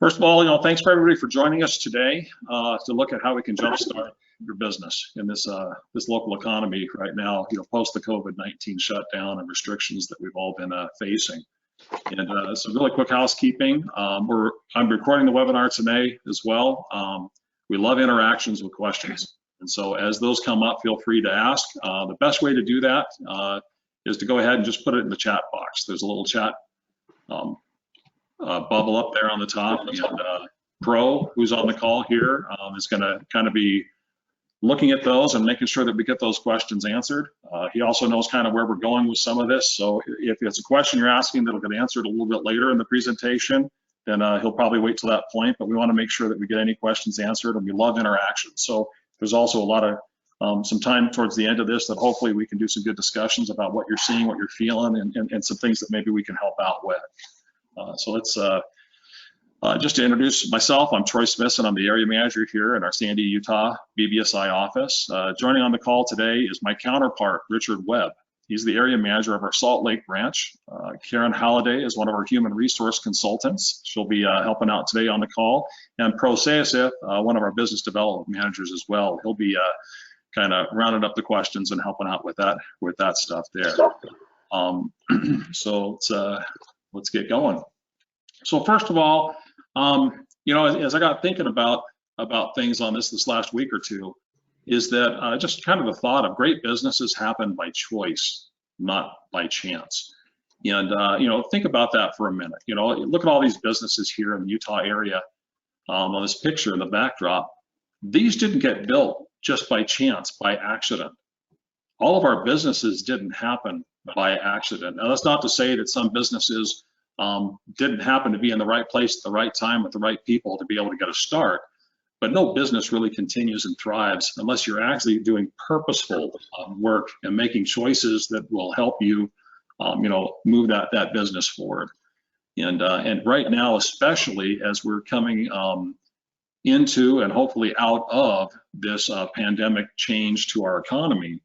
First of all, thanks for everybody for joining us today to look at how we can jumpstart your business in this local economy right now, post the COVID-19 shutdown and restrictions that we've all been facing. And so really quick housekeeping, I'm recording the webinar today as well. We love interactions with questions. And so as those come up, feel free to ask. The best way to do that is to go ahead and just put it in the chat box. There's a little chat bubble up there on the top, and Pro, who's on the call here, is going to kind of be looking at those and making sure that we get those questions answered. He also knows kind of where we're going with some of this, so if it's a question you're asking that'll get answered a little bit later in the presentation, then he'll probably wait till that point, but we want to make sure that we get any questions answered, and we love interaction. So there's also a lot of some time towards the end of this that hopefully we can do some good discussions about what you're seeing, what you're feeling, and some things that maybe we can help out with. So let's just to introduce myself, I'm Troy Smithson. I'm the area manager here in our Sandy, Utah BBSI office. Joining on the call today is my counterpart, Richard Webb. He's the area manager of our Salt Lake branch. Karen Halliday is one of our human resource consultants. She'll be helping out today on the call. And Pro Sayasith, one of our business development managers as well. He'll be kind of rounding up the questions and helping out with that stuff there. So let's get going. So first of all, as I got thinking about things on this last week or two, is that just kind of the thought of great businesses happen by choice, not by chance. And think about that for a minute. Look at all these businesses here in the Utah area on this picture in the backdrop. These didn't get built just by chance, by accident. All of our businesses didn't happen by accident. Now, that's not to say that some businesses didn't happen to be in the right place at the right time with the right people to be able to get a start, but no business really continues and thrives unless you're actually doing purposeful work and making choices that will help you, move that business forward. And right now, especially as we're coming into and hopefully out of this pandemic change to our economy,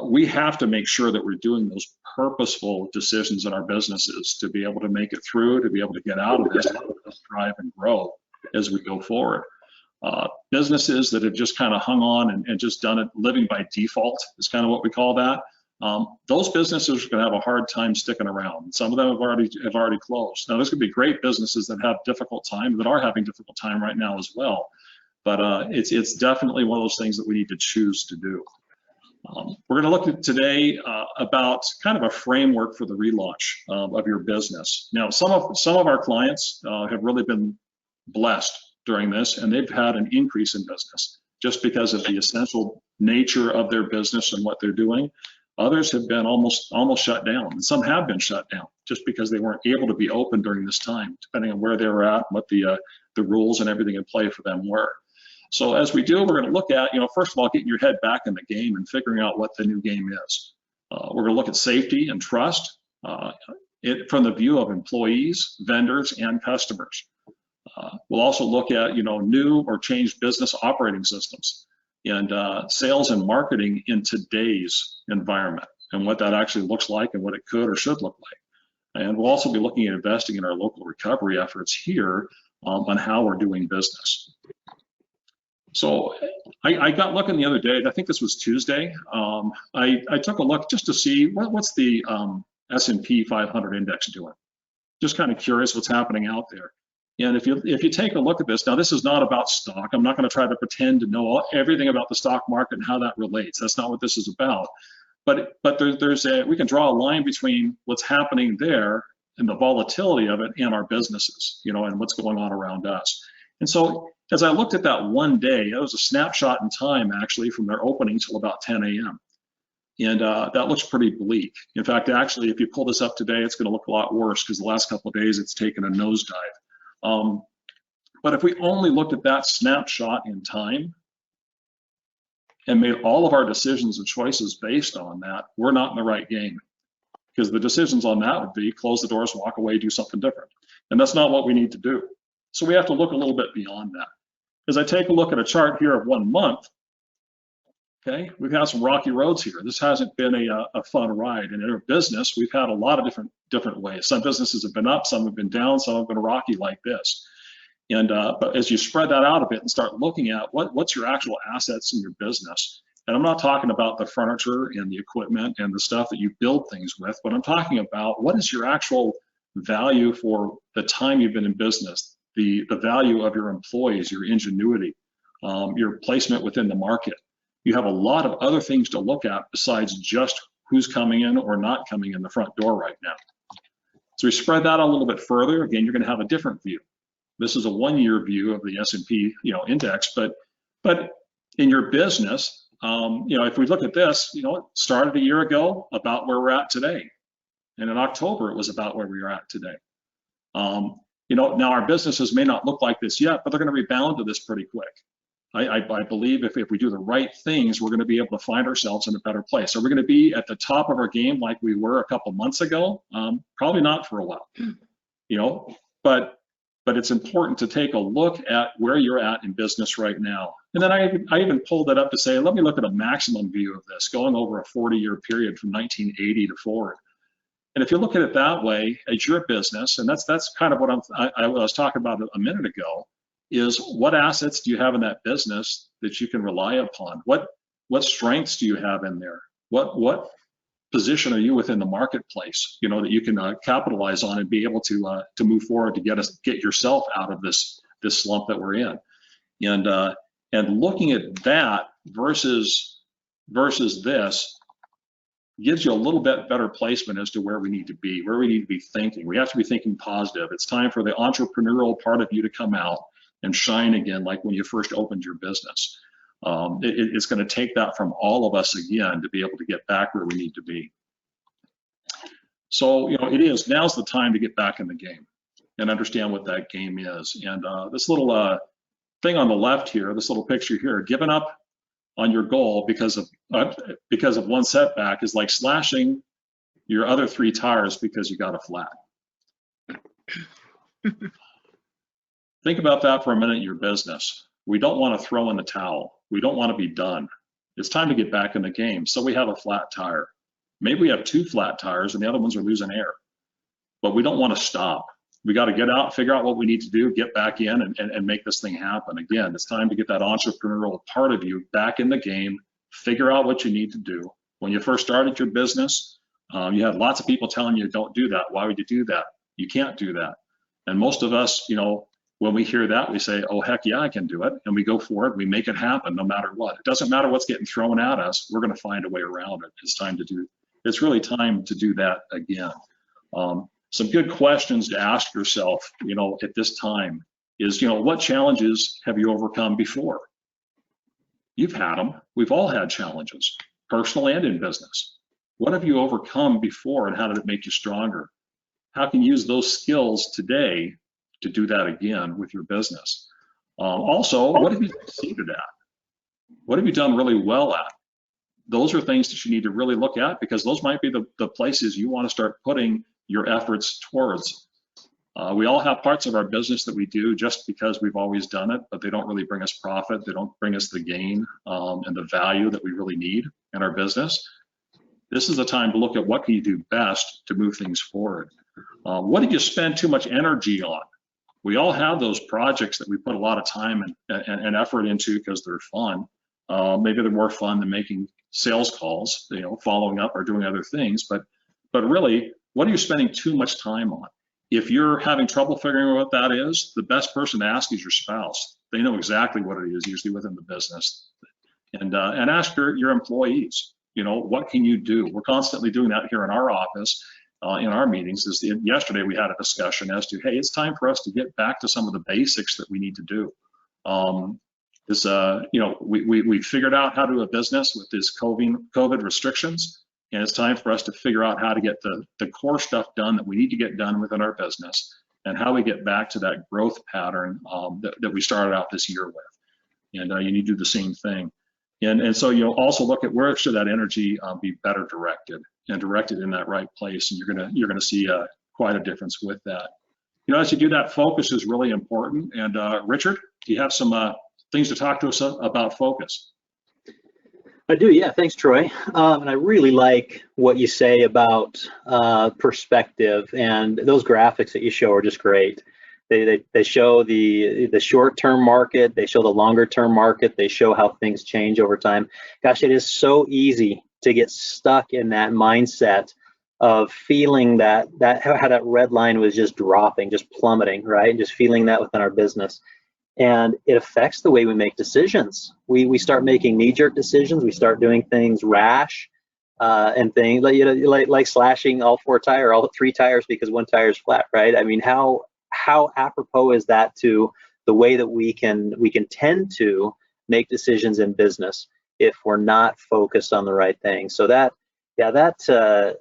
we have to make sure that we're doing those purposeful decisions in our businesses to be able to make it through, to be able to get out of this, thrive and grow as we go forward. Businesses that have just kind of hung on and just done it, living by default is kind of what we call that. Those businesses are going to have a hard time sticking around. Some of them have already closed. Now, there's going to be great businesses that have difficult time, that are having difficult time right now as well. But it's definitely one of those things that we need to choose to do. We're going to look at today about kind of a framework for the relaunch of your business. Now, some of our clients have really been blessed during this, and they've had an increase in business just because of the essential nature of their business and what they're doing. Others have been almost shut down, and some have been shut down just because they weren't able to be open during this time, depending on where they were at, what the rules and everything in play for them were. So as we do, we're going to look at, first of all, getting your head back in the game and figuring out what the new game is. We're going to look at safety and trust from the view of employees, vendors, and customers. We'll also look at, new or changed business operating systems and sales and marketing in today's environment and what that actually looks like and what it could or should look like. And we'll also be looking at investing in our local recovery efforts here on how we're doing business. So I got looking the other day, I think this was Tuesday. I took a look just to see what's the S&P 500 index doing. Just kind of curious what's happening out there. And if you take a look at this, now this is not about stock. I'm not going to try to pretend to know everything about the stock market and how that relates. That's not what this is about. But we can draw a line between what's happening there and the volatility of it and our businesses, and what's going on around us. And so as I looked at that one day, it was a snapshot in time actually from their opening till about 10 a.m. And that looks pretty bleak. In fact, actually, if you pull this up today, it's going to look a lot worse because the last couple of days it's taken a nosedive. But if we only looked at that snapshot in time and made all of our decisions and choices based on that, we're not in the right game, because the decisions on that would be close the doors, walk away, do something different. And that's not what we need to do. So we have to look a little bit beyond that. As I take a look at a chart here of 1 month, okay, we've had some rocky roads here. This hasn't been a fun ride. And in our business, we've had a lot of different ways. Some businesses have been up, some have been down, some have been rocky like this. And but as you spread that out a bit and start looking at what's your actual assets in your business, and I'm not talking about the furniture and the equipment and the stuff that you build things with, but I'm talking about what is your actual value for the time you've been in business, the value of your employees, your ingenuity, your placement within the market. You have a lot of other things to look at besides just who's coming in or not coming in the front door right now. So we spread that a little bit further. Again, you're going to have a different view. This is a 1-year view of the S&P, index, but in your business, if we look at this, it started a year ago about where we're at today, and in October it was about where we are at today. Now our businesses may not look like this yet, but they're going to rebound to this pretty quick. I believe if we do the right things, we're going to be able to find ourselves in a better place. Are we going to be at the top of our game like we were a couple months ago? Probably not for a while, but it's important to take a look at where you're at in business right now. And then I even pulled it up to say, let me look at a maximum view of this, going over a 40-year period from 1980 to forward. And if you look at it that way, as your business, and that's kind of what I was talking about a minute ago, is what assets do you have in that business that you can rely upon? What strengths do you have in there? What position are you within the marketplace, that you can capitalize on and be able to move forward to get yourself out of this slump that we're in, and looking at that versus this gives you a little bit better placement as to where we need to be thinking. We have to be thinking positive. It's time for the entrepreneurial part of you to come out and shine again, like when you first opened your business. It's going to take that from all of us again to be able to get back where we need to be. So, now's the time to get back in the game and understand what that game is. And this little thing on the left here, this little picture here, giving up on your goal because of one setback is like slashing your other 3 tires because you got a flat. Think about that for a minute in your business. We don't want to throw in the towel. We don't want to be done. It's time to get back in the game. So we have a flat tire. Maybe we have 2 flat tires and the other ones are losing air. But we don't want to stop. We got to get out, figure out what we need to do, get back in and make this thing happen. Again, it's time to get that entrepreneurial part of you back in the game, figure out what you need to do. When you first started your business, you had lots of people telling you, don't do that. Why would you do that? You can't do that. And most of us, when we hear that, we say, oh, heck yeah, I can do it. And we go for it. We make it happen no matter what. It doesn't matter what's getting thrown at us. We're going to find a way around it. It's really time to do that again. Some good questions to ask yourself, at this time is, what challenges have you overcome before? You've had them. We've all had challenges, personal and in business. What have you overcome before and how did it make you stronger? How can you use those skills today to do that again with your business? Also, what have you succeeded at? What have you done really well at? Those are things that you need to really look at because those might be the places you want to start putting your efforts towards. We all have parts of our business that we do just because we've always done it, but they don't really bring us profit. They don't bring us the gain and the value that we really need in our business. This is the time to look at what can you do best to move things forward. What did you spend too much energy on? We all have those projects that we put a lot of time and effort into because they're fun. Maybe they're more fun than making sales calls, following up or doing other things. But really, what are you spending too much time on? If you're having trouble figuring out what that is, the best person to ask is your spouse. They know exactly what it is, usually within the business. And ask your employees, what can you do? We're constantly doing that here in our office. In our meetings, yesterday we had a discussion as to, hey, it's time for us to get back to some of the basics that we need to do. We figured out how to do a business with this COVID restrictions, and it's time for us to figure out how to get the core stuff done that we need to get done within our business, and how we get back to that growth pattern that we started out this year with. And you need to do the same thing. And so also look at where should that energy be better directed and directed in that right place, and you're gonna see quite a difference with that. As you do that, focus is really important. And Richard, do you have some things to talk to us about focus? I do, yeah. Thanks, Troy. And I really like what you say about perspective, and those graphics that you show are just great. They show the short-term market, they show the longer-term market, they show how things change over time. Gosh, it is so easy to get stuck in that mindset of feeling that how that red line was just dropping, just plummeting, right? And just feeling that within our business. And it affects the way we make decisions. We start making knee-jerk decisions. We start doing things rash, and things like slashing all three tires because one tire is flat, right? I mean, how apropos is that to the way that we can tend to make decisions in business if we're not focused on the right thing? So that's a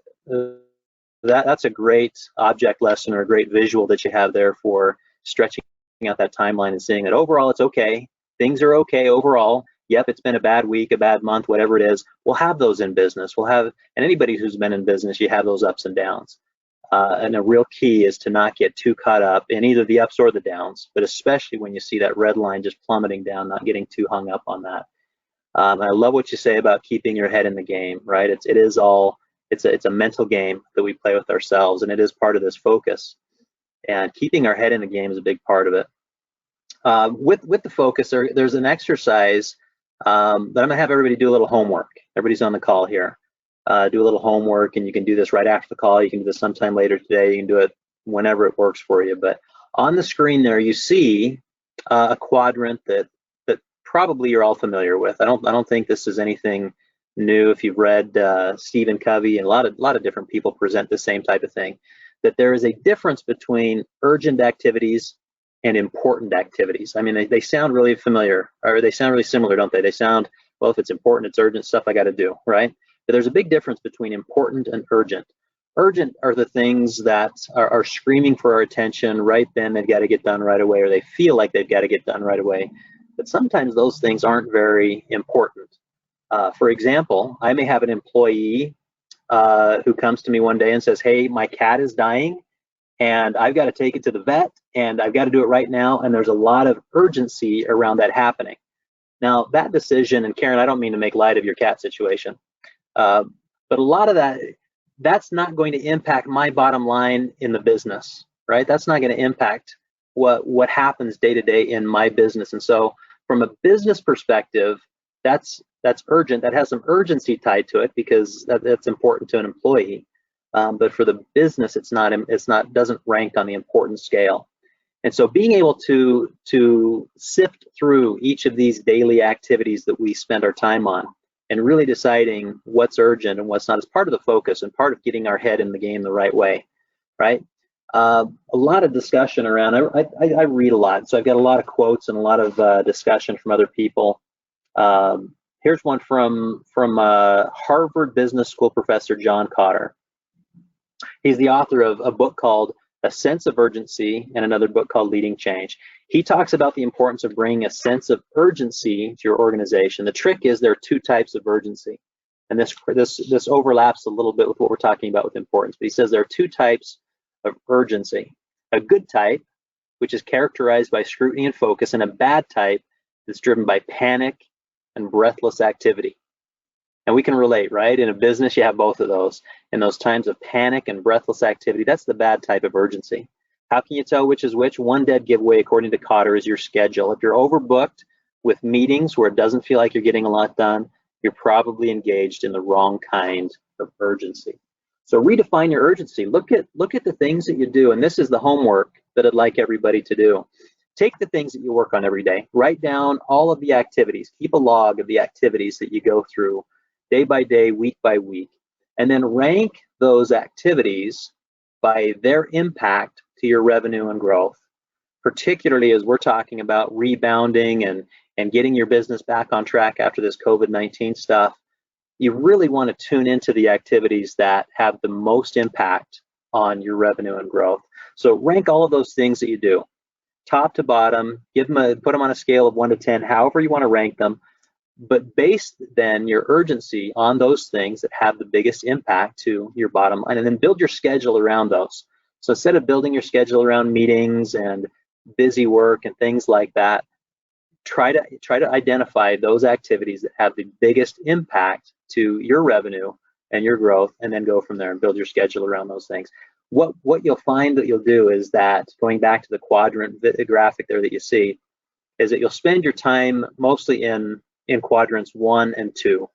great object lesson, or a great visual that you have there for stretching out that timeline and seeing that overall it's okay. Things are okay overall. Yep, it's been a bad week, a bad month, whatever it is. We'll have those in business. And anybody who's been in business, you have those ups and downs. And a real key is to not get too caught up in either the ups or the downs, but especially when you see that red line just plummeting down, not getting too hung up on that. I love what you say about keeping your head in the game, right? It's a mental game that we play with ourselves, and it is part of this focus. And keeping our head in the game is a big part of it. With the focus, there's an exercise that I'm gonna have everybody do a little homework. Everybody's on the call here. Do a little homework, and you can do this right after the call. You can do this sometime later today. You can do it whenever it works for you. But on the screen there, you see a quadrant that probably you're all familiar with. I don't think this is anything new. If you've read Stephen Covey, and a lot of different people present the same type of thing, that there is a difference between urgent activities and important activities. I mean, they sound really familiar, or they sound really similar, don't they? They sound, well, if it's important, it's urgent stuff I got to do, right? But there's a big difference between important and urgent. Urgent are the things that are screaming for our attention right then. They've got to get done right away, or they feel like they've got to get done right away. But sometimes those things aren't very important. For example, I may have an employee who comes to me one day and says, hey, my cat is dying, and I've got to take it to the vet, and I've got to do it right now, and there's a lot of urgency around that happening. Now, that decision, and Karen, I don't mean to make light of your cat situation, but a lot of that's not going to impact my bottom line in the business, right? That's not going to impact what happens day to day in my business. And so from a business perspective, that's urgent. That has some urgency tied to it because that's important to an employee. But for the business, doesn't rank on the importance scale. And so being able to sift through each of these daily activities that we spend our time on and really deciding what's urgent and what's not is part of the focus and part of getting our head in the game the right way, right? A lot of discussion around, I read a lot, so I've got a lot of quotes and a lot of discussion from other people. Here's one from Harvard Business School professor John Kotter. He's the author of a book called A Sense of Urgency and another book called Leading Change. He talks about the importance of bringing a sense of urgency to your organization. The trick is there are two types of urgency, and this overlaps a little bit with what we're talking about with importance. But he says there are two types of urgency: a good type, which is characterized by scrutiny and focus, and a bad type that's driven by panic and breathless activity. And we can relate, right? In a business, you have both of those. In those times of panic and breathless activity, that's the bad type of urgency. How can you tell which is which? One dead giveaway, according to Kotter, is your schedule. If you're overbooked with meetings where it doesn't feel like you're getting a lot done, you're probably engaged in the wrong kind of urgency. So redefine your urgency. Look at the things that you do, and this is the homework that I'd like everybody to do. Take the things that you work on every day. Write down all of the activities. Keep a log of the activities that you go through day by day, week by week, and then rank those activities by their impact to your revenue and growth, particularly as we're talking about rebounding and getting your business back on track after this COVID-19 stuff. You really want to tune into the activities that have the most impact on your revenue and growth. So rank all of those things that you do, top to bottom, put them on a scale of 1 to 10, however you want to rank them, but base then your urgency on those things that have the biggest impact to your bottom line, and then build your schedule around those. So instead of building your schedule around meetings and busy work and things like that, try to identify those activities that have the biggest impact to your revenue and your growth, and then go from there and build your schedule around those things. what you'll find that you'll do is that, going back to the quadrant graphic there that you see, is that you'll spend your time mostly in quadrants 1 and 2,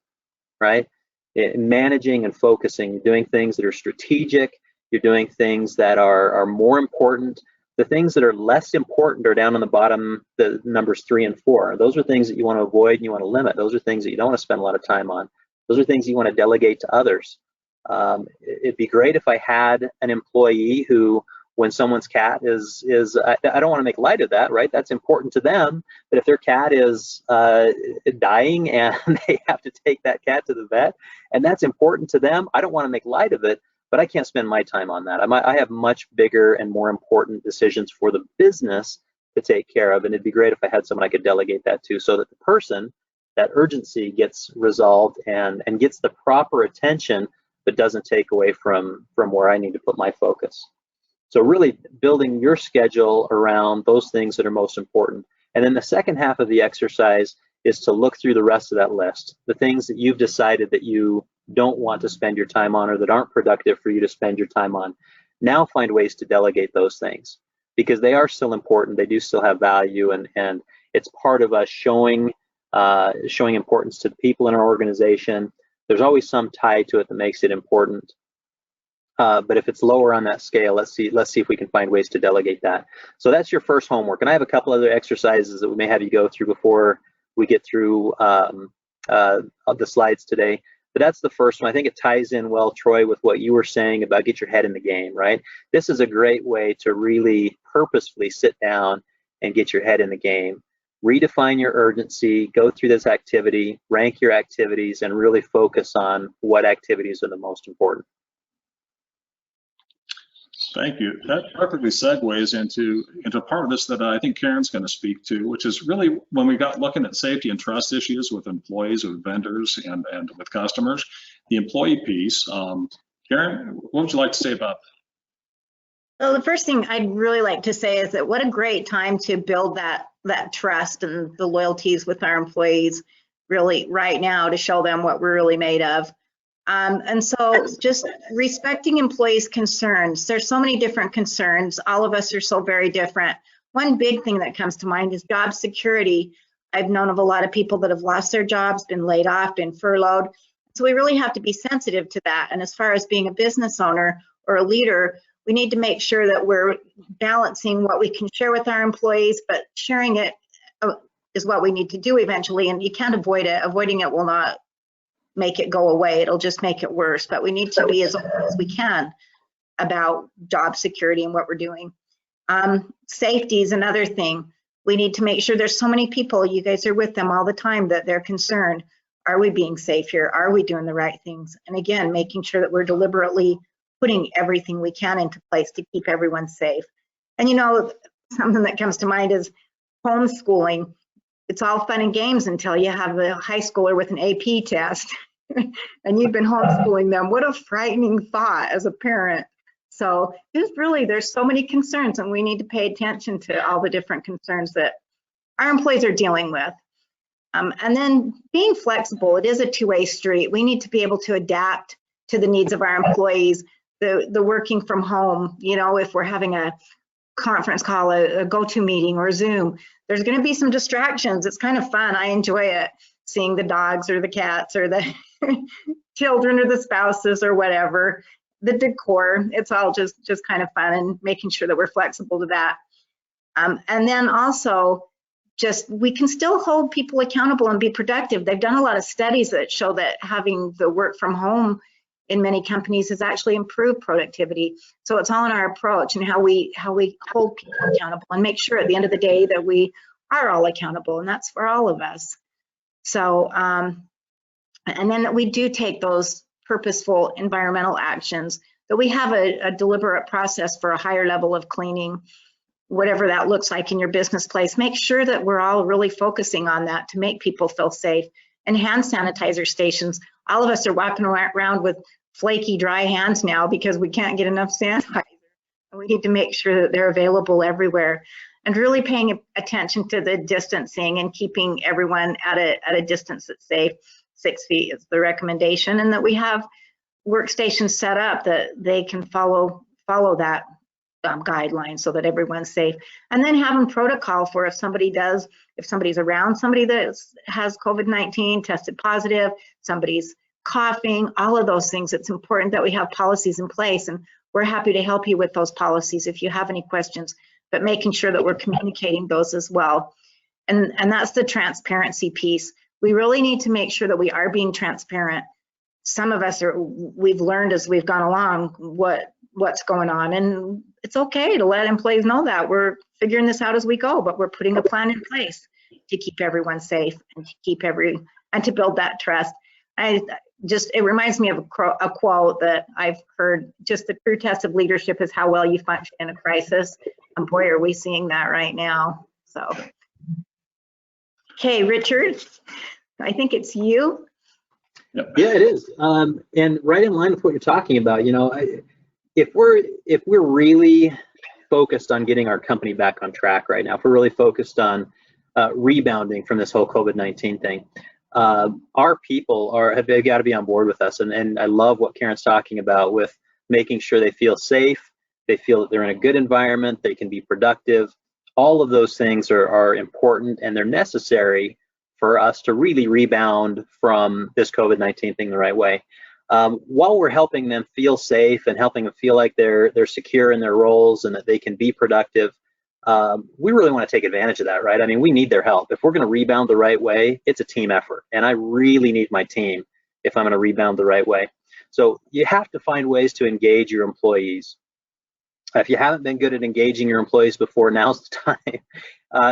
right? Managing and focusing. You're doing things that are strategic. You're doing things that are more important. The things that are less important are down on the bottom, the numbers 3 and 4. Those are things that you want to avoid and you want to limit. Those are things that you don't want to spend a lot of time on. Those are things you want to delegate to others. It'd be great if I had an employee who, when someone's cat is I don't want to make light of that, right? That's important to them. But if their cat is dying and they have to take that cat to the vet, and that's important to them, I don't want to make light of it, but I can't spend my time on that. I have much bigger and more important decisions for the business to take care of, and it'd be great if I had someone I could delegate that to, so that the person, that urgency gets resolved and gets the proper attention, but doesn't take away from where I need to put my focus. So really building your schedule around those things that are most important. And then the second half of the exercise is to look through the rest of that list, the things that you've decided that you don't want to spend your time on or that aren't productive for you to spend your time on. Now find ways to delegate those things, because they are still important. They do still have value, and it's part of us showing importance to the people in our organization. There's always some tie to it that makes it important. But if it's lower on that scale, let's see if we can find ways to delegate that. So that's your first homework. And I have a couple other exercises that we may have you go through before we get through the slides today. But that's the first one. I think it ties in well, Troy, with what you were saying about get your head in the game, right? This is a great way to really purposefully sit down and get your head in the game. Redefine your urgency, go through this activity, rank your activities, and really focus on what activities are the most important. Thank you. That perfectly segues into part of this that I think Karen's going to speak to, which is really when we got looking at safety and trust issues with employees, with vendors, and with customers, the employee piece. Karen, what would you like to say about that? Well, the first thing I'd really like to say is that what a great time to build that trust and the loyalties with our employees really right now, to show them what we're really made of. And so just respecting employees' concerns. There's so many different concerns. All of us are so very different. One big thing that comes to mind is job security. I've known of a lot of people that have lost their jobs, been laid off, been furloughed. So we really have to be sensitive to that. And as far as being a business owner or a leader, we need to make sure that we're balancing what we can share with our employees, but sharing it is what we need to do eventually. And you can't avoid it. Avoiding it will not make it go away. It'll just make it worse. But we need to be as open as we can about job security and what we're doing. Safety is another thing. We need to make sure there's so many people, you guys are with them all the time, that they're concerned. Are we being safe here? Are we doing the right things? And again, making sure that we're deliberately putting everything we can into place to keep everyone safe. And you know, something that comes to mind is homeschooling. It's all fun and games until you have a high schooler with an AP test and you've been homeschooling them. What a frightening thought as a parent. So there's so many concerns, and we need to pay attention to all the different concerns that our employees are dealing with. And then being flexible, it is a two-way street. We need to be able to adapt to the needs of our employees. The working from home, you know, if we're having a conference call, a go-to meeting or Zoom, there's going to be some distractions. It's kind of fun. I enjoy it, seeing the dogs or the cats or the children or the spouses or whatever, the decor. It's all just kind of fun, and making sure that we're flexible to that. And then also we can still hold people accountable and be productive. They've done a lot of studies that show that having the work from home in many companies has actually improved productivity. So it's all in our approach and how we hold people accountable and make sure at the end of the day that we are all accountable, and that's for all of us. So, and then that we do take those purposeful environmental actions, that we have a deliberate process for a higher level of cleaning, whatever that looks like in your business place. Make sure that we're all really focusing on that to make people feel safe. And hand sanitizer stations. All of us are walking around with flaky, dry hands now because we can't get enough sanitizer. And we need to make sure that they're available everywhere, and really paying attention to the distancing and keeping everyone at a distance that's safe. 6 feet is the recommendation, and that we have workstations set up that they can follow follow that guideline so that everyone's safe. And then having protocol for if somebody's around somebody that has COVID-19, tested positive, somebody's coughing, all of those things. It's important that we have policies in place, and we're happy to help you with those policies if you have any questions, but making sure that we're communicating those as well. And that's the transparency piece. We really need to make sure that we are being transparent. Some of us we've learned as we've gone along what's going on, and it's okay to let employees know that we're figuring this out as we go, but we're putting a plan in place to keep everyone safe and to keep and to build that trust. It reminds me of a quote that I've heard, just the true test of leadership is how well you function in a crisis. And boy, are we seeing that right now. So, okay, Richard, I think it's you. Yeah, it is. And right in line with what you're talking about, if we're really focused on getting our company back on track right now, if we're really focused on rebounding from this whole COVID-19 thing, our people have got to be on board with us. And I love what Karen's talking about with making sure they feel safe, they feel that they're in a good environment, they can be productive. All of those things are important, and they're necessary for us to really rebound from this COVID-19 thing the right way. While we're helping them feel safe and helping them feel like they're secure in their roles and that they can be productive, we really want to take advantage of that, right? I mean, we need their help. If we're going to rebound the right way, it's a team effort, and I really need my team if I'm going to rebound the right way. So you have to find ways to engage your employees. If you haven't been good at engaging your employees before, now's the time.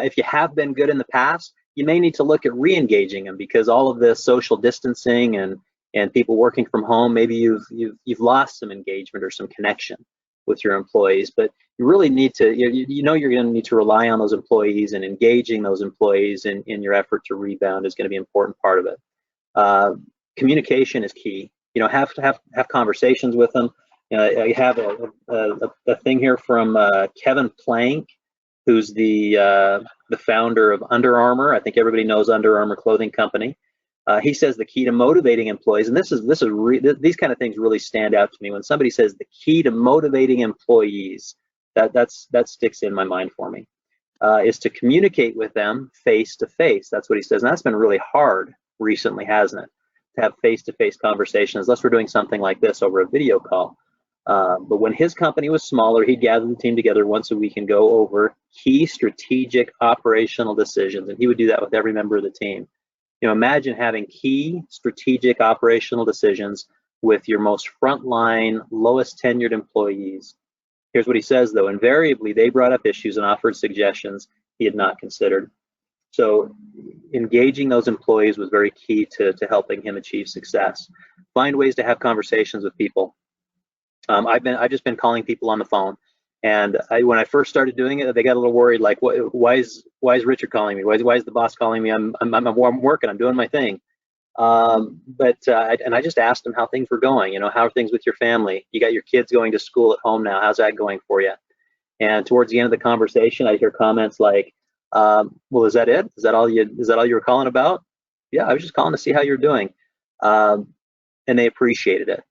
If you have been good in the past, you may need to look at re-engaging them, because all of this social distancing and people working from home, maybe you've lost some engagement or some connection with your employees. But you really need to, you're going to need to rely on those employees, and engaging those employees in your effort to rebound is going to be an important part of it. Communication is key. Have to have conversations with them. I have a thing here from Kevin Plank, who's the founder of Under Armour. I think everybody knows Under Armour clothing company. He says the key to motivating employees, and these kind of things really stand out to me. When somebody says the key to motivating employees, that sticks in my mind for me, is to communicate with them face to face. That's what he says, and that's been really hard recently, hasn't it? To have face-to-face conversations, unless we're doing something like this over a video call. But when his company was smaller, he'd gather the team together once a week and go over key strategic operational decisions, and he would do that with every member of the team. Imagine having key strategic operational decisions with your most frontline, lowest tenured employees. Here's what he says, though. Invariably, they brought up issues and offered suggestions he had not considered. So engaging those employees was very key to helping him achieve success. Find ways to have conversations with people. I've just been calling people on the phone, and when I first started doing it, they got a little worried, like, why is Richard calling me? Why is the boss calling me? I'm working, I'm doing my thing. And I just asked them how things were going. How are things with your family? You got your kids going to school at home now. How's that going for you? And towards the end of the conversation, I hear comments like, well, is that it? Is that all you were calling about? Yeah, I was just calling to see how you're doing. And they appreciated it.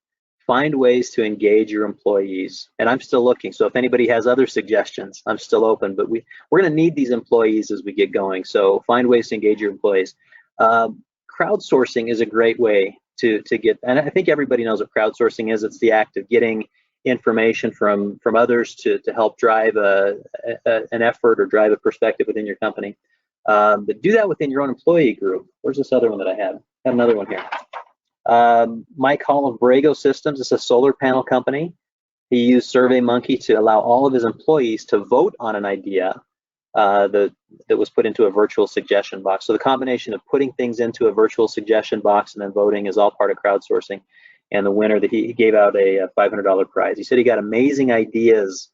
Find ways to engage your employees, and I'm still looking. So if anybody has other suggestions, I'm still open. But we're going to need these employees as we get going. So find ways to engage your employees. Crowdsourcing is a great way to get, and I think everybody knows what crowdsourcing is. It's the act of getting information from others to help drive an effort or drive a perspective within your company. But do that within your own employee group. Where's this other one that I have? I have another one here. Mike Hall of Brago Systems is a solar panel company. He used SurveyMonkey to allow all of his employees to vote on an idea that was put into a virtual suggestion box. So the combination of putting things into a virtual suggestion box and then voting is all part of crowdsourcing. And the winner, that he gave out a $500 prize. He said he got amazing ideas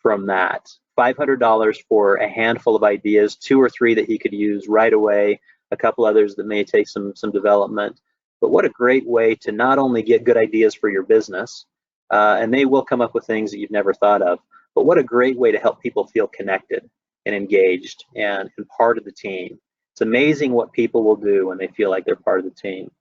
from that. $500 for a handful of ideas, 2 or 3 that he could use right away, a couple others that may take some development. But what a great way to not only get good ideas for your business, and they will come up with things that you've never thought of, but what a great way to help people feel connected and engaged and part of the team. It's amazing what people will do when they feel like they're part of the team.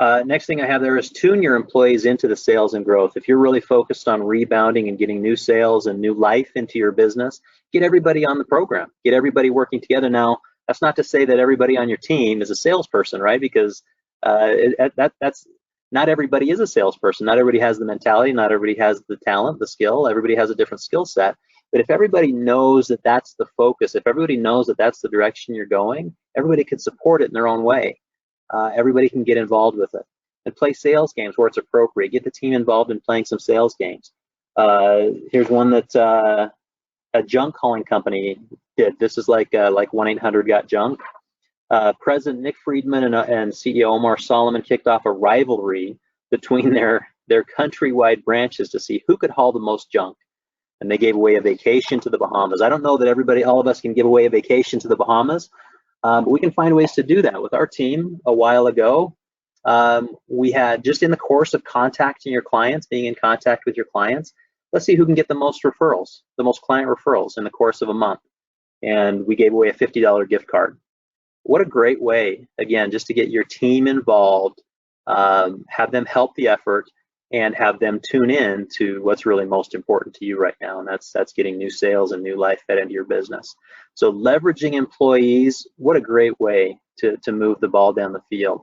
Next thing I have there is tune your employees into the sales and growth. If you're really focused on rebounding and getting new sales and new life into your business, get everybody on the program, get everybody working together. Now, that's not to say that everybody on your team is a salesperson, right? Because that's not everybody is a salesperson. Not everybody has the mentality, not everybody has the talent, the skill, everybody has a different skill set. But if everybody knows that that's the focus, if everybody knows that that's the direction you're going, everybody can support it in their own way. Everybody can get involved with it and play sales games where it's appropriate. Get the team involved in playing some sales games. Here's one that a junk calling company did. This is like 1-800-GOT-JUNK. President Nick Friedman and CEO Omar Solomon kicked off a rivalry between their countrywide branches to see who could haul the most junk. And they gave away a vacation to the Bahamas. I don't know that all of us can give away a vacation to the Bahamas, but we can find ways to do that. With our team a while ago, we had, just in the course of contacting your clients, being in contact with your clients, let's see who can get the most referrals, the most client referrals in the course of a month. And we gave away a $50 gift card. What a great way, again, just to get your team involved, have them help the effort, and have them tune in to what's really most important to you right now, and that's getting new sales and new life fed into your business. So leveraging employees, what a great way to move the ball down the field.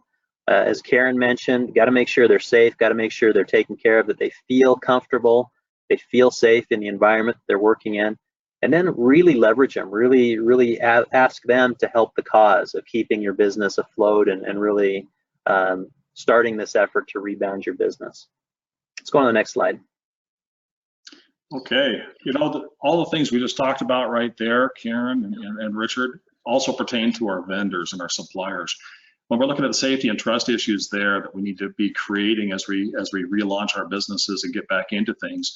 As Karen mentioned, got to make sure they're safe, got to make sure they're taken care of, that they feel comfortable, they feel safe in the environment they're working in, and then really leverage them, really ask them to help the cause of keeping your business afloat and really starting this effort to rebound your business. Let's go on to the next slide. Okay, all the things we just talked about right there, Karen and Richard, also pertain to our vendors and our suppliers. When we're looking at the safety and trust issues there that we need to be creating as we relaunch our businesses and get back into things,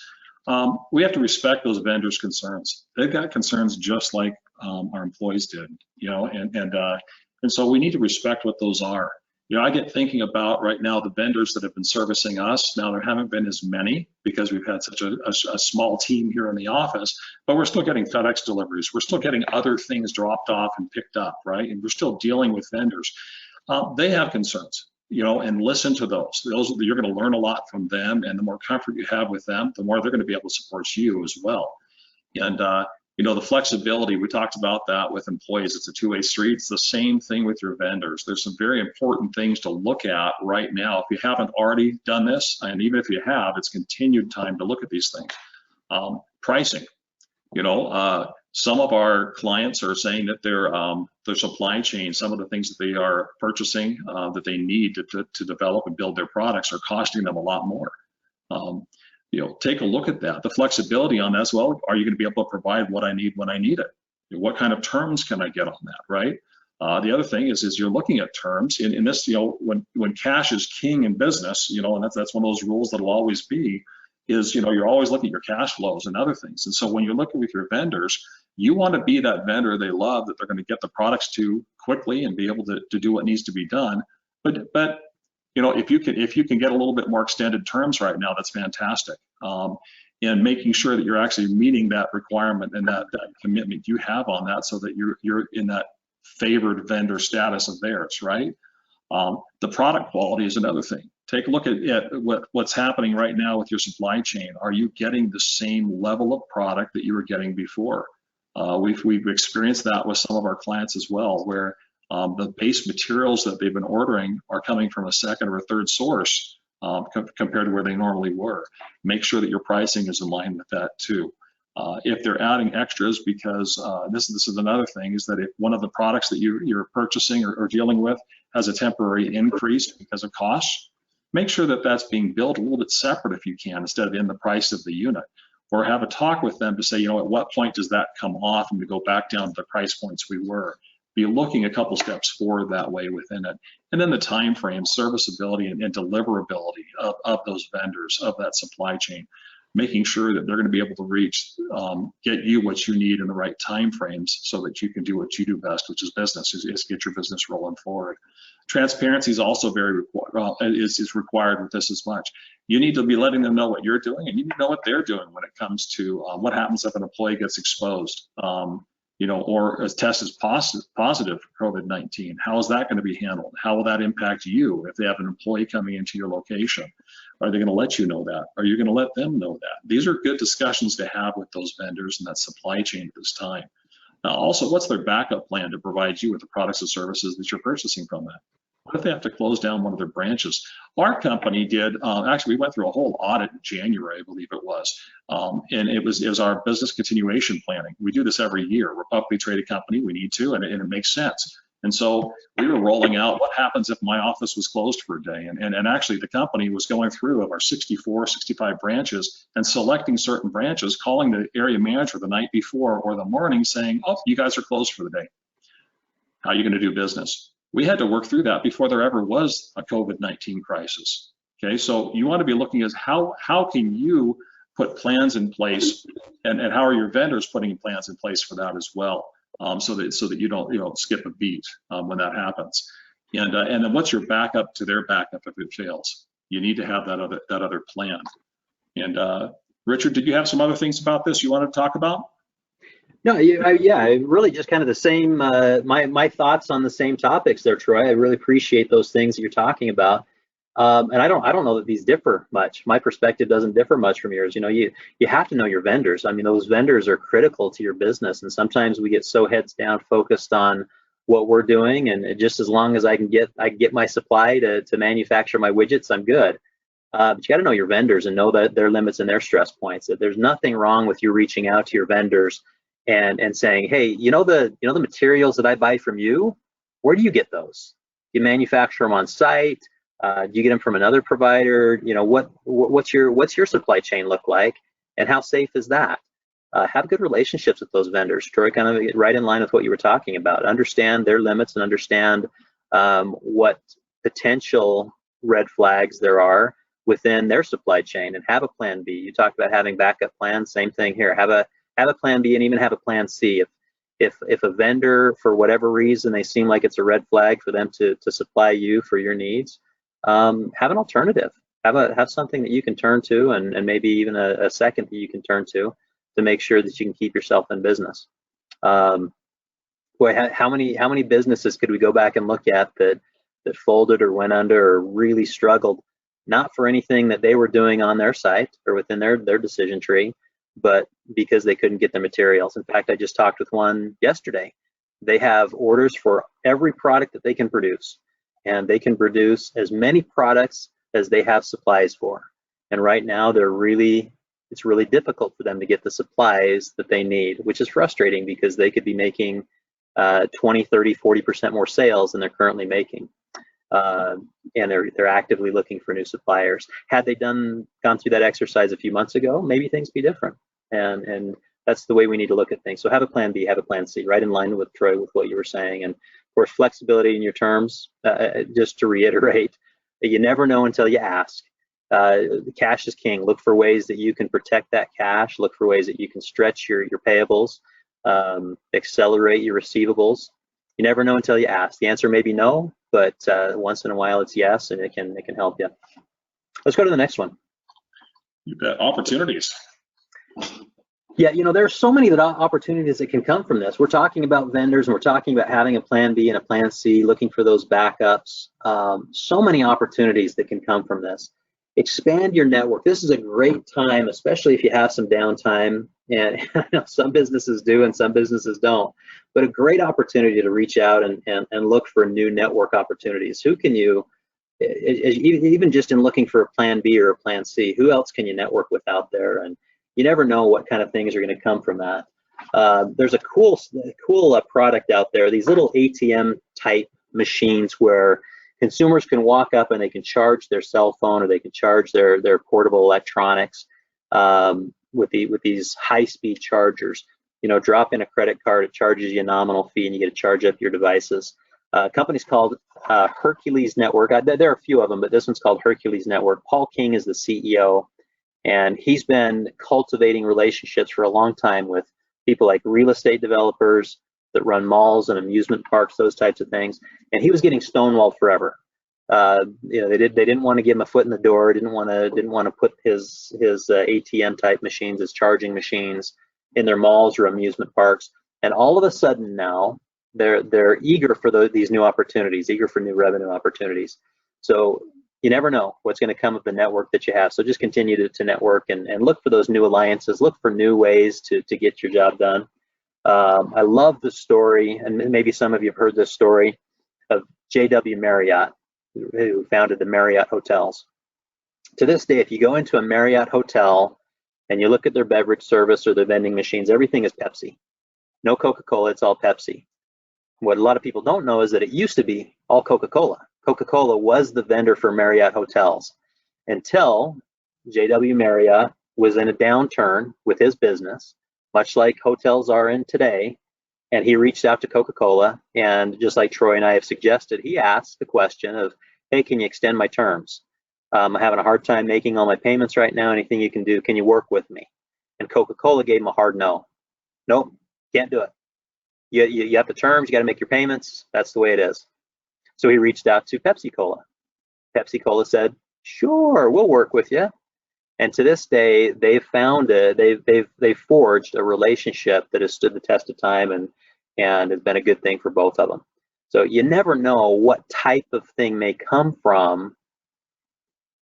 we have to respect those vendors' concerns. They've got concerns just like our employees did, and so we need to respect what those are. I get thinking about right now the vendors that have been servicing us. Now, there haven't been as many because we've had such a small team here in the office, but we're still getting FedEx deliveries. We're still getting other things dropped off and picked up, right? And we're still dealing with vendors. They have concerns, and listen to those. You're going to learn a lot from them, and the more comfort you have with them, the more they're going to be able to support you as well. And the flexibility, we talked about that with employees. It's a two-way street. It's the same thing with your vendors. There's some very important things to look at right now. If you haven't already done this, and even if you have, it's continued time to look at these things. Pricing, some of our clients are saying that their supply chain, some of the things that they are purchasing that they need to develop and build their products are costing them a lot more. Take a look at that. The flexibility on that as well. Are you going to be able to provide what I need when I need it? What kind of terms can I get on that, right? The other thing is you're looking at terms in this, when cash is king in business, and that's one of those rules that'll always be, is, you're always looking at your cash flows and other things. And so when you're looking with your vendors, you want to be that vendor they love, that they're going to get the products to quickly and be able to do what needs to be done. But if you can get a little bit more extended terms right now, that's fantastic. And making sure that you're actually meeting that requirement and that commitment you have on that, so that you're in that favored vendor status of theirs, right? The product quality is another thing. Take a look at what's happening right now with your supply chain. Are you getting the same level of product that you were getting before? We've experienced that with some of our clients as well, where the base materials that they've been ordering are coming from a second or a third source compared to where they normally were. Make sure that your pricing is in line with that too. If they're adding extras, because this is another thing, is that if one of the products that you're purchasing or dealing with has a temporary increase because of costs, make sure that that's being billed a little bit separate if you can, instead of in the price of the unit. Or have a talk with them to say, at what point does that come off and we go back down to the price points we were. Be looking a couple steps forward that way within it. And then the time frame, serviceability, and deliverability of those vendors, of that supply chain, making sure that they're going to be able to get you what you need in the right time frames, so that you can do what you do best, which is business, is get your business rolling forward. Transparency is also is required with this as much. You need to be letting them know what you're doing, and you need to know what they're doing when it comes to what happens if an employee gets exposed. or a test is positive for COVID-19. How is that going to be handled? How will that impact you if they have an employee coming into your location? Are they going to let you know that? Are you going to let them know that? These are good discussions to have with those vendors and that supply chain at this time. Also, what's their backup plan to provide you with the products and services that you're purchasing from them? What if they have to close down one of their branches? Our company did, actually, we went through a whole audit in January, I believe it was. And it was our business continuation planning. We do this every year. We're a publicly traded company, we need to, and it makes sense. And so we were rolling out what happens if my office was closed for a day. And actually the company was going through of our 64, 65 branches and selecting certain branches, calling the area manager the night before or the morning saying, oh, you guys are closed for the day. How are you going to do business? We had to work through that before there ever was a COVID-19 crisis. Okay, so you want to be looking at how can you put plans in place, and how are your vendors putting plans in place for that as well, so that you don't skip a beat when that happens. And then what's your backup to their backup if it fails? You need to have that other plan. And Richard, did you have some other things about this you want to talk about? No, yeah, really just kind of the same, my thoughts on the same topics there, Troy. I really appreciate those things that you're talking about. And I don't know that these differ much. My perspective doesn't differ much from yours. You have to know your vendors. I mean, those vendors are critical to your business. And sometimes we get so heads down focused on what we're doing. And just as long as I can get my supply to manufacture my widgets, I'm good. But you got to know your vendors and know that their limits and their stress points. That there's nothing wrong with you reaching out to your vendors and saying, hey, the materials that I buy from you, where do you get those? You manufacture them on site? Do you get them from another provider? What's your supply chain look like, and how safe is that? Have good relationships with those vendors. Troy, kind of right in line with what you were talking about. Understand their limits and understand what potential red flags there are within their supply chain, and have a plan B. You talked about having backup plans. Same thing here. Have a plan B and even have a plan C. If a vendor, for whatever reason, they seem like it's a red flag for them to supply you for your needs, have an alternative. Have something that you can turn to, and maybe even a second that you can turn to make sure that you can keep yourself in business. Boy, how many businesses could we go back and look at that folded or went under or really struggled, not for anything that they were doing on their site or within their decision tree, but because they couldn't get the materials. In fact, I just talked with one yesterday. They have orders for every product that they can produce, and they can produce as many products as they have supplies for. And right now it's really difficult for them to get the supplies that they need, which is frustrating because they could be making 20, 30, 40% more sales than they're currently making. And they're actively looking for new suppliers. Had they gone through that exercise a few months ago, maybe things be different. And that's the way we need to look at things. So have a plan B, have a plan C, right in line with Troy, with what you were saying. And of course, flexibility in your terms. Just to reiterate, you never know until you ask. The cash is king. Look for ways that you can protect that cash. Look for ways that you can stretch your payables, accelerate your receivables. You never know until you ask. The answer may be no, but once in a while it's yes, and it can help you. Let's go to the next one. You bet. Opportunities. Yeah, there are so many opportunities that can come from this. We're talking about vendors, and we're talking about having a plan B and a plan C, looking for those backups. So many opportunities that can come from this. Expand your network. This is a great time, especially if you have some downtime, and some businesses do and some businesses don't, but a great opportunity to reach out and look for new network opportunities. Who can you, even just in looking for a plan B or a plan C, who else can you network with out there? And you never know what kind of things are going to come from that. There's a cool product out there, these little ATM type machines where consumers can walk up and they can charge their cell phone or they can charge their portable electronics with these high-speed chargers. Drop in a credit card, it charges you a nominal fee, and you get to charge up your devices. Company's called Hercules Network. There are a few of them, but this one's called Hercules Network. Paul King is the CEO, and he's been cultivating relationships for a long time with people like real estate developers that run malls and amusement parks, those types of things. And he was getting stonewalled forever. They didn't want to give him a foot in the door. Didn't want to put his ATM type machines, his charging machines, in their malls or amusement parks. And all of a sudden now, they're eager for these new opportunities, eager for new revenue opportunities. So you never know what's going to come of the network that you have. So just continue to network and look for those new alliances, look for new ways to get your job done. I love the story, and maybe some of you have heard this story, of J.W. Marriott, who founded the Marriott Hotels. To this day, if you go into a Marriott hotel and you look at their beverage service or their vending machines, everything is Pepsi. No Coca-Cola, it's all Pepsi. What a lot of people don't know is that it used to be all Coca-Cola. Coca-Cola was the vendor for Marriott hotels until J.W. Marriott was in a downturn with his business, much like hotels are in today, and he reached out to Coca-Cola, and just like Troy and I have suggested, he asked the question of, hey, can you extend my terms? I'm having a hard time making all my payments right now. Anything you can do? Can you work with me? And Coca-Cola gave him a hard no. Nope, can't do it. You have the terms, you got to make your payments. That's the way it is. So he reached out to Pepsi-Cola. Pepsi-Cola said, sure, we'll work with you. And to this day, they've forged a relationship that has stood the test of time and has been a good thing for both of them. So you never know what type of thing may come from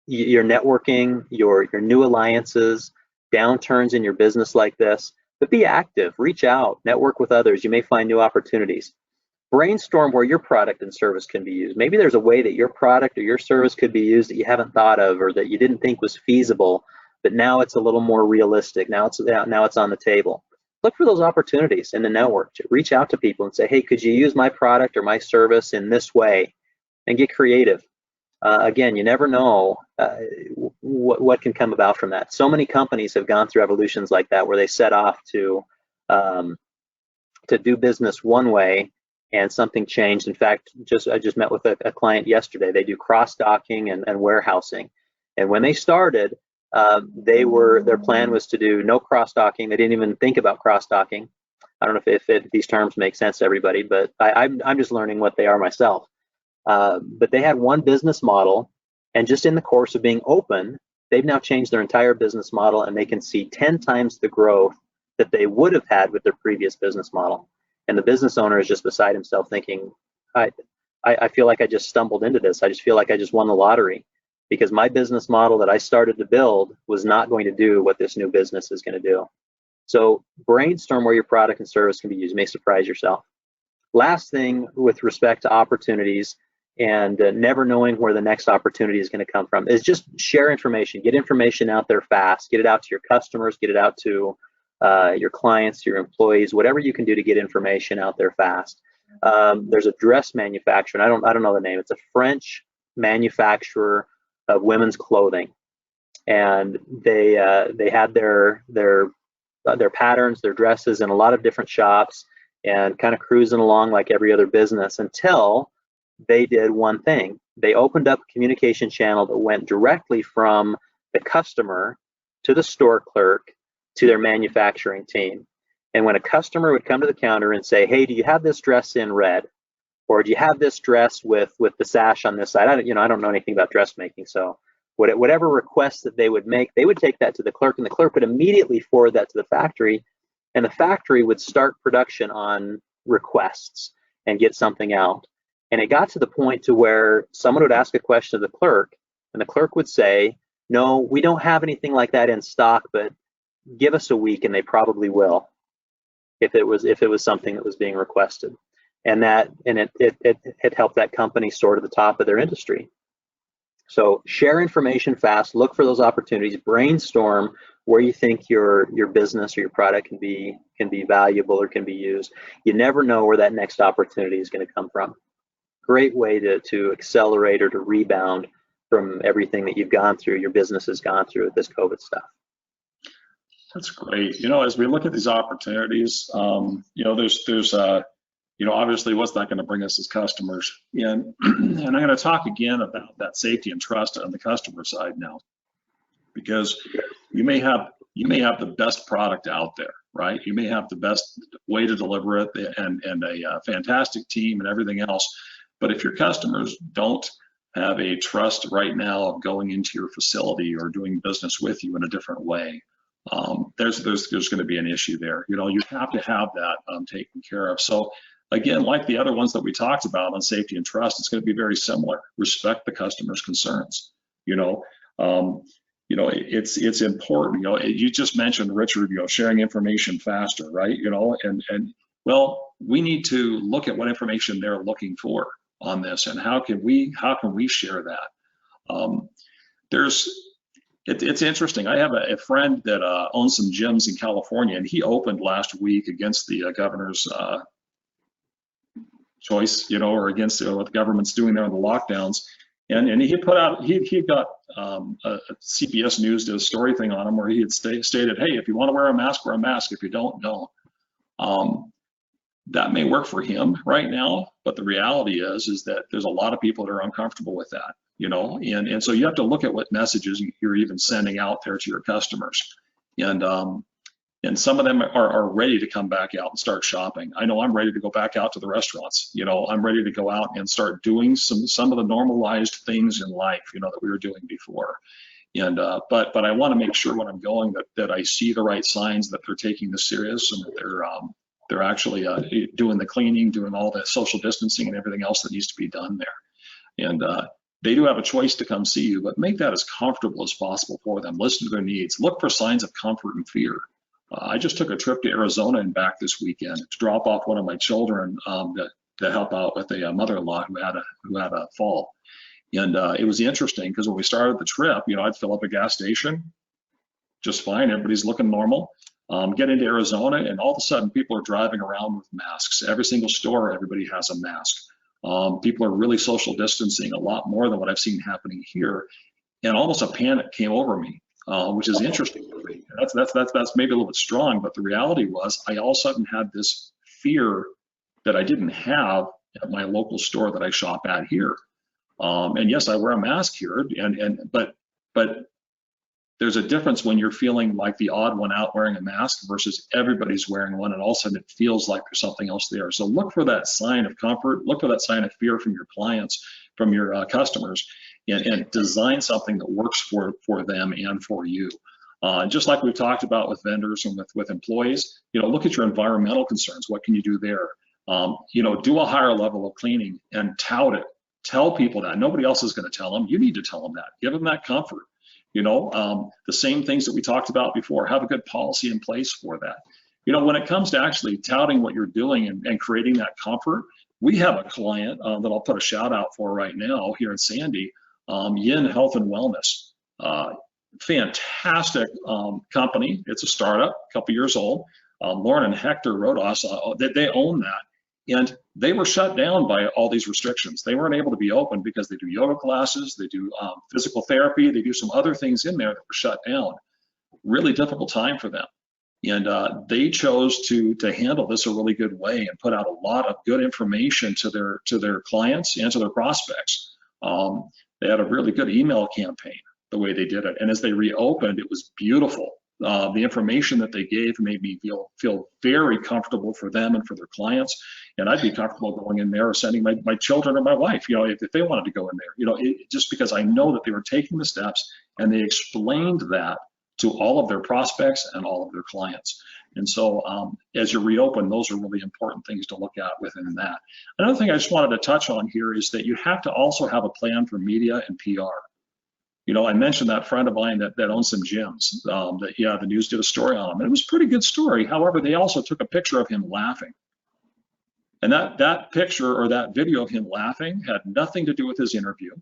your networking, your new alliances, downturns in your business like this. But be active, reach out, network with others. You may find new opportunities. Brainstorm where your product and service can be used. Maybe there's a way that your product or your service could be used that you haven't thought of or that you didn't think was feasible, but now it's a little more realistic. Now it's on the table. Look for those opportunities in the network. Reach out to people and say, hey, could you use my product or my service in this way? And get creative. Again, you never know what can come about from that. So many companies have gone through evolutions like that where they set off to do business one way and something changed. In fact, I just met with a client yesterday. They do cross-docking and warehousing. And when they started, their plan was to do no cross-docking. They didn't even think about cross-docking. I don't know if these terms make sense to everybody, but I'm just learning what they are myself. But they had one business model, and just in the course of being open, they've now changed their entire business model, and they can see 10 times the growth that they would have had with their previous business model. And the business owner is just beside himself thinking, I feel like I just stumbled into this. I just feel like I just won the lottery because my business model that I started to build was not going to do what this new business is going to do. So brainstorm where your product and service can be used. You may surprise yourself. Last thing with respect to opportunities and never knowing where the next opportunity is going to come from is just share information. Get information out there fast. Get it out to your customers. Get it out to your clients, your employees, whatever you can do to get information out there fast. There's a dress manufacturer, and I don't know the name. It's a French manufacturer of women's clothing, and they had their patterns, their dresses in a lot of different shops, and kind of cruising along like every other business until they did one thing. They opened up a communication channel that went directly from the customer to the store clerk to their manufacturing team. And when a customer would come to the counter and say, hey, do you have this dress in red? Or do you have this dress with the sash on this side? I don't know anything about dressmaking, so whatever requests that they would make, they would take that to the clerk, and the clerk would immediately forward that to the factory, and the factory would start production on requests and get something out. And it got to the point to where someone would ask a question of the clerk, and the clerk would say, no, we don't have anything like that in stock, but give us a week and they probably will, if it was something that was being requested. And it helped that company soar to the top of their industry. So share information fast, look for those opportunities, brainstorm where you think your business or your product can be valuable or can be used. You never know where that next opportunity is going to come from. Great way to accelerate or to rebound from everything that you've gone through, your business has gone through with this COVID stuff. That's great. As we look at these opportunities, there's obviously what's that going to bring us as customers, and I'm going to talk again about that safety and trust on the customer side now, because you may have the best product out there, right? You may have the best way to deliver it and a fantastic team and everything else, but if your customers don't have a trust right now of going into your facility or doing business with you in a different way, there's going to be an issue there. You know, you have to have that taken care of. So again, like the other ones that we talked about on safety and trust, it's going to be very similar. Respect the customer's concerns. You know, it's important. You know, you just mentioned, Richard, you know, sharing information faster, right? You know, and well, we need to look at what information they're looking for on this, and how can we share that? It's interesting. I have a friend that owns some gyms in California, and he opened last week against the governor's choice, you know, or against what the government's doing there on the lockdowns. And he put out, he got a CBS News did a story thing on him where he had stated, hey, if you want to wear a mask, wear a mask. If you don't, don't. That may work for him right now, but the reality is that there's a lot of people that are uncomfortable with that, you know, and so you have to look at what messages you're even sending out there to your customers. And some of them are ready to come back out and start shopping. I know I'm ready to go back out to the restaurants. You know, I'm ready to go out and start doing some of the normalized things in life, you know, that we were doing before. And but I want to make sure when I'm going that I see the right signs, that they're taking this serious, and that they're actually doing the cleaning, doing all the social distancing and everything else that needs to be done there. And they do have a choice to come see you, but make that as comfortable as possible for them. Listen to their needs. Look for signs of comfort and fear. I just took a trip to Arizona and back this weekend to drop off one of my children to help out with a mother-in-law who had a fall. And it was interesting because when we started the trip, you know, I'd fill up a gas station just fine. Everybody's looking normal. Get into Arizona, and all of a sudden people are driving around with masks. Every single store, everybody has a mask. People are really social distancing a lot more than what I've seen happening here. And almost a panic came over me. Which is interesting for me. That's maybe a little bit strong, but the reality was I all of a sudden had this fear that I didn't have at my local store that I shop at here. And yes, I wear a mask here, but there's a difference when you're feeling like the odd one out wearing a mask versus everybody's wearing one, and all of a sudden it feels like there's something else there. So look for that sign of comfort, look for that sign of fear from your clients, from your customers, and design something that works for them and for you. Just like we've talked about with vendors and with employees, you know, look at your environmental concerns. What can you do there? You know, do a higher level of cleaning and tout it. Tell people that. Nobody else is going to tell them. You need to tell them that. Give them that comfort. You know, the same things that we talked about before. Have a good policy in place for that. You know, when it comes to actually touting what you're doing and creating that comfort, we have a client that I'll put a shout out for right now here in Sandy, Yin Health and Wellness. Fantastic company. It's a startup, a couple years old. Lauren and Hector Rodos, they own that. And they were shut down by all these restrictions. They weren't able to be open because they do yoga classes, they do physical therapy, they do some other things in there that were shut down. Really difficult time for them. And they chose to handle this a really good way and put out a lot of good information to their clients and to their prospects. They had a really good email campaign the way they did it. And as they reopened, it was beautiful. The information that they gave made me feel very comfortable for them and for their clients. And I'd be comfortable going in there or sending my children or my wife, you know, if they wanted to go in there, you know, just because I know that they were taking the steps and they explained that to all of their prospects and all of their clients. And so as you reopen, those are really important things to look at within that. Another thing I just wanted to touch on here is that you have to also have a plan for media and PR. You know, I mentioned that friend of mine that owns some gyms, the news did a story on him. And it was a pretty good story. However, they also took a picture of him laughing. And that picture or that video of him laughing had nothing to do with his interview.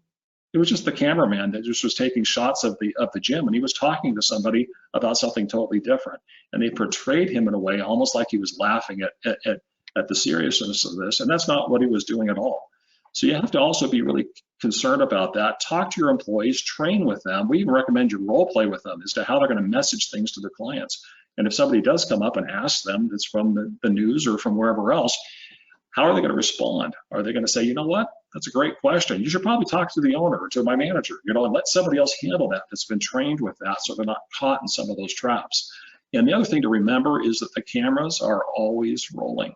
It was just the cameraman that just was taking shots of the gym, and he was talking to somebody about something totally different. And they portrayed him in a way almost like he was laughing at the seriousness of this, and that's not what he was doing at all. So you have to also be really concerned about that. Talk to your employees, train with them. We even recommend you role play with them as to how they're going to message things to their clients. And if somebody does come up and ask them that's from the news or from wherever else, how are they going to respond? Are they going to say, you know what, that's a great question. You should probably talk to the owner or to my manager, you know, and let somebody else handle that that's been trained with that so they're not caught in some of those traps. And the other thing to remember is that the cameras are always rolling.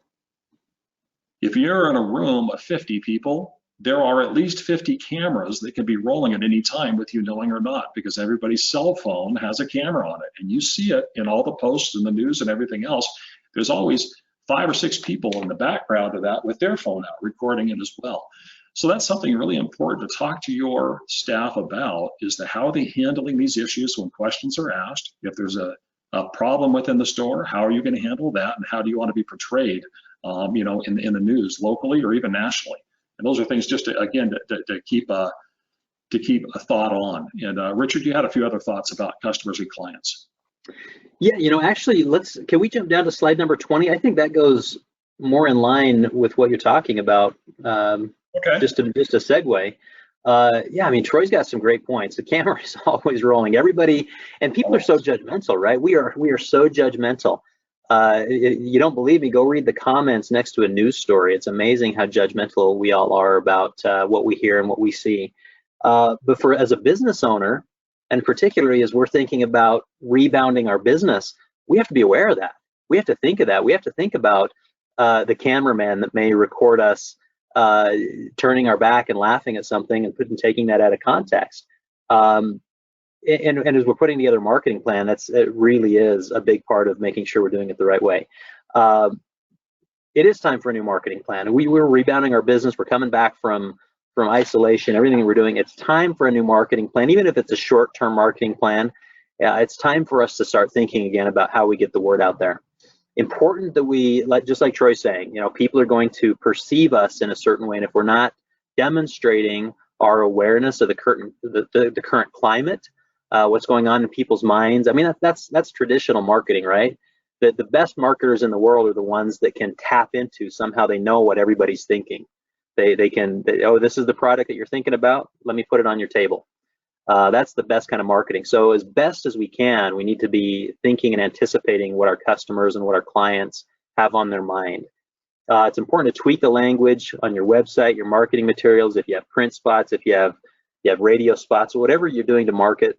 If you're in a room of 50 people, there are at least 50 cameras that can be rolling at any time with you knowing or not, because everybody's cell phone has a camera on it, and you see it in all the posts and the news and everything else. There's always 5 or 6 people in the background of that with their phone out recording it as well. So that's something really important to talk to your staff about, is that how are they handling these issues when questions are asked? If there's a problem within the store, how are you going to handle that, and how do you want to be portrayed, you know, in the news locally or even nationally? And those are things just to, again, to keep a thought on. And Richard, you had a few other thoughts about customers and clients. Yeah, you know, actually, can we jump down to slide number 20? I think that goes more in line with what you're talking about. Okay. Just a segue. Yeah, I mean, Troy's got some great points. The camera is always rolling. Everybody, and people are so judgmental, right? We are so judgmental. You don't believe me? Go read the comments next to a news story. It's amazing how judgmental we all are about what we hear and what we see. But as a business owner, and particularly as we're thinking about rebounding our business, we have to be aware of that. We have to think of that. We have to think about the cameraman that may record us turning our back and laughing at something and taking that out of context. And as we're putting together a marketing plan, it really is a big part of making sure we're doing it the right way. It is time for a new marketing plan. We're rebounding our business. We're coming back from isolation, everything we're doing. It's time for a new marketing plan, even if it's a short-term marketing plan. It's time for us to start thinking again about how we get the word out there. Important that we, just like Troy's saying, you know, people are going to perceive us in a certain way, and if we're not demonstrating our awareness of the current climate, what's going on in people's minds. I mean, that's traditional marketing, right? The best marketers in the world are the ones that can tap into, somehow they know what everybody's thinking. They can, oh, this is the product that you're thinking about, let me put it on your table. That's the best kind of marketing. So as best as we can, we need to be thinking and anticipating what our customers and what our clients have on their mind. It's important to tweak the language on your website, your marketing materials. If you have print spots, if you have radio spots, whatever you're doing to market,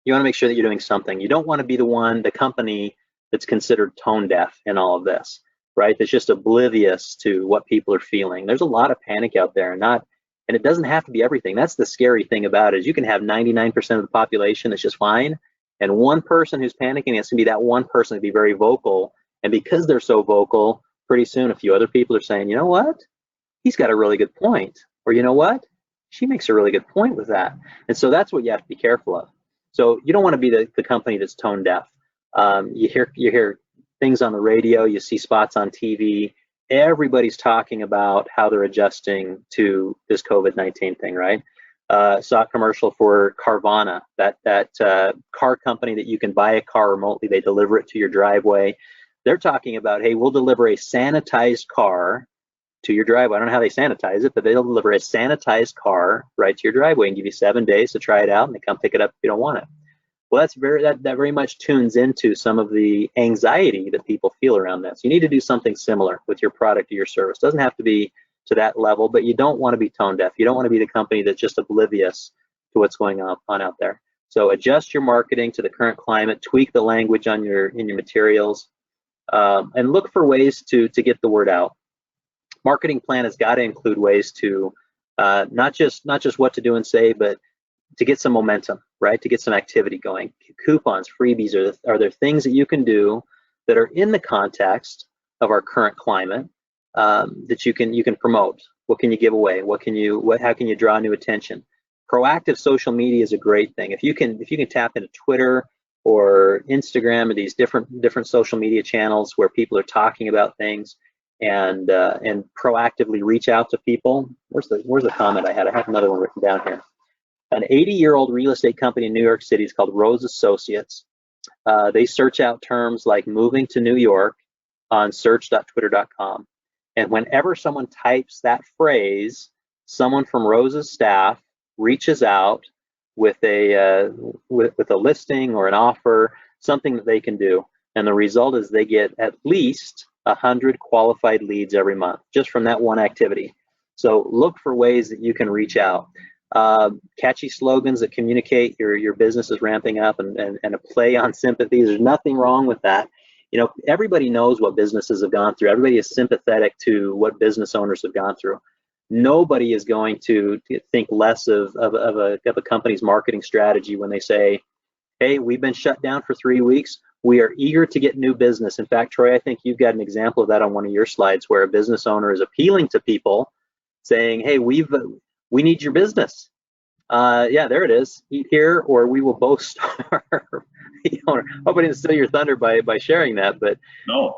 you want to make sure that you're doing something. You don't want to be the company that's considered tone deaf in all of this, right? That's just oblivious to what people are feeling. There's a lot of panic out there, and it doesn't have to be everything. That's the scary thing about it, is you can have 99% of the population that's just fine, and one person who's panicking, it's gonna be that one person to be very vocal, and because they're so vocal, pretty soon a few other people are saying, you know what, he's got a really good point, or you know what, she makes a really good point with that. And so that's what you have to be careful of. So you don't want to be the company that's tone deaf. You hear things on the radio, you see spots on TV, everybody's talking about how they're adjusting to this COVID-19 thing, right? Saw a commercial for Carvana, that car company that you can buy a car remotely, they deliver it to your driveway. They're talking about, hey, we'll deliver a sanitized car to your driveway. I don't know how they sanitize it, but they'll deliver a sanitized car right to your driveway and give you 7 days to try it out, and they come pick it up if you don't want it. Well, that very much tunes into some of the anxiety that people feel around this. You need to do something similar with your product or your service. It doesn't have to be to that level, but you don't want to be tone deaf. You don't want to be the company that's just oblivious to what's going on out there. So adjust your marketing to the current climate, tweak the language in your materials, and look for ways to get the word out. Marketing plan has got to include ways to not just what to do and say, but to get some momentum, right? To get some activity going. Coupons, freebies, are there things that you can do that are in the context of our current climate that you can promote? What can you give away? How can you draw new attention? Proactive social media is a great thing. If you can tap into Twitter or Instagram or these different social media channels where people are talking about things, and proactively reach out to people. Where's the comment I had? I have another one written down here. An 80-year-old real estate company in New York City is called Rose Associates. They search out terms like moving to New York on search.twitter.com. And whenever someone types that phrase, someone from Rose's staff reaches out with a listing or an offer, something that they can do. And the result is they get at least 100 qualified leads every month just from that one activity. So look for ways that you can reach out. Catchy slogans that communicate your business is ramping up, and a play on sympathy. There's nothing wrong with that. You know, everybody knows what businesses have gone through. Everybody is sympathetic to what business owners have gone through. nobody is going to think less of a company's marketing strategy when they say, hey, we've been shut down for 3 weeks. We are eager to get new business. In fact, Troy, I think you've got an example of that on one of your slides where a business owner is appealing to people saying, hey, we need your business. Yeah, there it is. Eat here or we will both starve. Hope I didn't steal your thunder by sharing that, but No,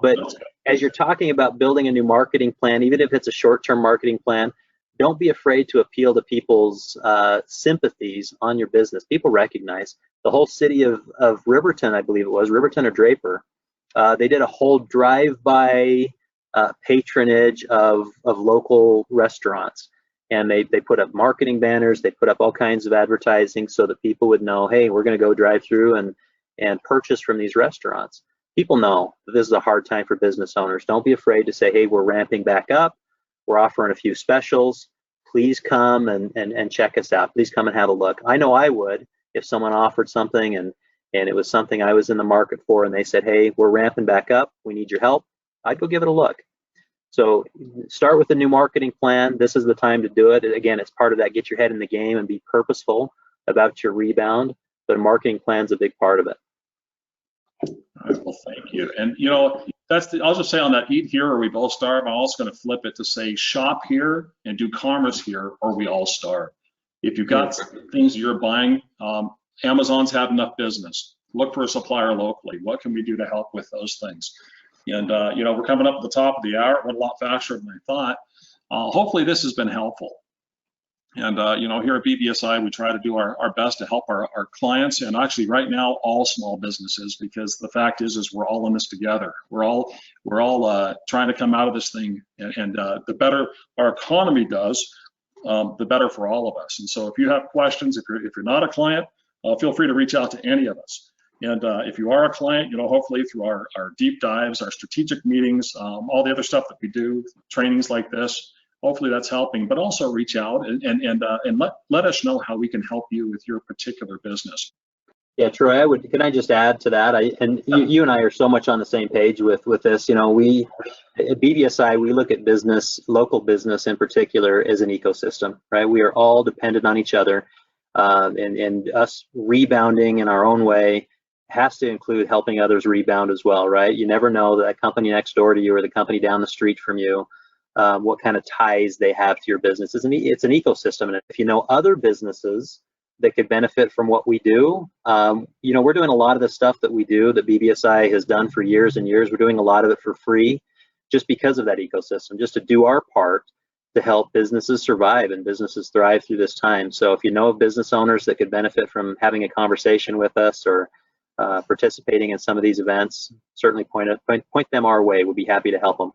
as you're talking about building a new marketing plan, even if it's a short-term marketing plan, don't be afraid to appeal to people's sympathies on your business. People recognize the whole city of Riverton, I believe it was, Riverton or Draper. They did a whole drive-by patronage of local restaurants. And they put up marketing banners, they put up all kinds of advertising so that people would know, hey, we're going to go drive through and purchase from these restaurants. People know that this is a hard time for business owners. Don't be afraid to say, hey, we're ramping back up. We're offering a few specials. Please come and check us out. Please come and have a look. I know I would if someone offered something and it was something I was in the market for and they said, hey, we're ramping back up. We need your help. I'd go give it a look. So start with a new marketing plan. This is the time to do it. Again, it's part of that, get your head in the game and be purposeful about your rebound, but a marketing plan is a big part of it. All right, well, thank you. And I'll just say on that, eat here or we both starve, I'm also going to flip it to say shop here and do commerce here or we all starve. If you've got things you're buying, Amazon's had enough business. Look for a supplier locally. What can we do to help with those things? And, we're coming up at the top of the hour. It went a lot faster than I thought. Hopefully this has been helpful. And, here at BBSI, we try to do our best to help our clients and actually right now, all small businesses, because the fact is we're all in this together. We're all trying to come out of this thing. And the better our economy does, the better for all of us. And so if you have questions, if you're not a client, feel free to reach out to any of us. And if you are a client, hopefully through our deep dives, our strategic meetings, all the other stuff that we do, trainings like this, hopefully that's helping. But also reach out and let us know how we can help you with your particular business. Yeah, Troy, can I just add to that? You and I are so much on the same page with this. We at BBSI, we look at business, local business in particular, as an ecosystem, right? We are all dependent on each other, and us rebounding in our own way has to include helping others rebound as well, right? You never know that company next door to you or the company down the street from you, what kind of ties they have to your business. It's an ecosystem, and if you know other businesses that could benefit from what we do, we're doing a lot of the stuff that we do that BBSI has done for years and years. We're doing a lot of it for free just because of that ecosystem, just to do our part to help businesses survive and businesses thrive through this time. So if you know of business owners that could benefit from having a conversation with us or participating in some of these events, certainly point them our way. We'll be happy to help them.